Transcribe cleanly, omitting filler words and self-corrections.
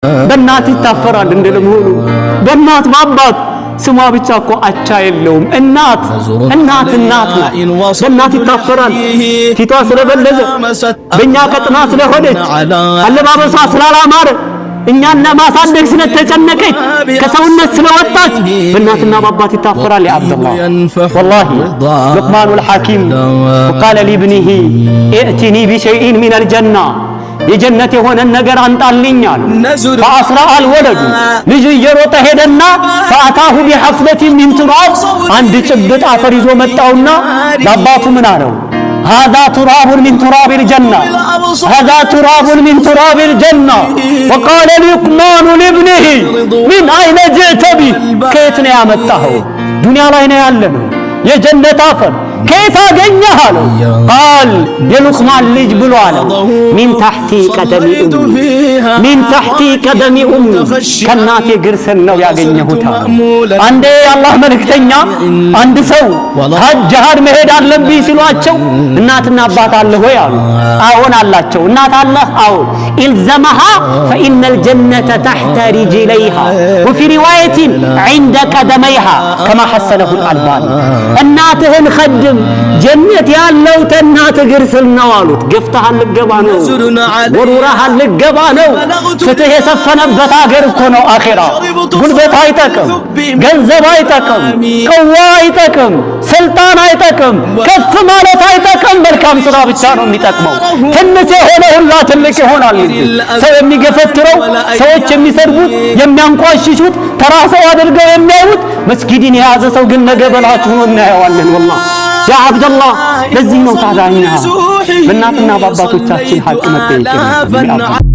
በእናት ይታፈራል እንደለመሆኑ በእናት ባባት ስሟ ብቻ እኮ አቻ የለውም። እናት ናት። በእናት ይታፈራል። ፊቷ ስለበለዘ በእኛ ቀጥና ስለሆነች አለባበሷ ስላላማረ እኛን ለማሳደግ ስለተጨነቀች ከሰውነት ስለወጣች በእናትና በአባት ይታፈራል። ያ አብደላህ ወላሂ ሉቅማኑል ሐኪም وقال لابنه ائتني بشيء من الجنة የጀነት የሆነ ነገር አንጣልኝ አለ። فأسرع الولد ልጅ እየሮጠ ሄደና فأتاه بحفلة من تراب አንድ ጭብጥ አፈር ይዞ መጣውና ለአባቱ ምን አለው? هذا تراب من تراب الجنة هذا تراب من تراب الجنة وقال لقمان لابنه من أين جئت به كيف نعمته دنيا ላይ ነው ያለነው የጀነት አፈር كيف አገኘህ አለው قال የሉቅማን ልጅ ብሎ አለው من تحت قدم أمي من تحت قدم أمي ከናቴ እግር ስር ነው ያገኘሁት። አንዴ አላህ መልእክተኛ አንድ ሰው ሀጅ መሄድ አለብኝ ሲሏቸው እናትና አባት አለ ወይ አሉ። አዎን አላቸው። እናት አለህ? አዎን። إلزمها فإن الجنة تحت رجليها وفي رواية عند قدميها كما حسنه الألباني እናትህን خدم ጀነት ያለው ተናት እግር ስር ነው አሉት። ገፍተሃል ልገባ ነው፣ ወሩራሃል ልገባ ነው። ፍትህ የሰፈነበት አገር እኮ ነው አኺራ። ጉልበት አይጠቅም፣ ገንዘብ አይጠቅም፣ ቀዋ አይጠቅም፣ ስልጣን አይጠቅም፣ ከፍ ማለት አይጠቅም። መልካም ስራ ብቻ ነው የሚጠቅመው። ትንሽ የሆነ ሁላ ትልቅ ይሆናል። ሰው የሚገፈትረው ሰዎች የሚሰድቡት የሚያንቋሽሹት ተራ ሰው አድርገው የሚያዩት መስጊድን የያዘ ሰው ግን ነገ በላጭ ሆኖ እናየዋለን። ወላሂ ያ አብደላህ ለዚህ ነው ታዲያ እኛ በእናትና በአባቶቻችን ሐቅ መጠየቅ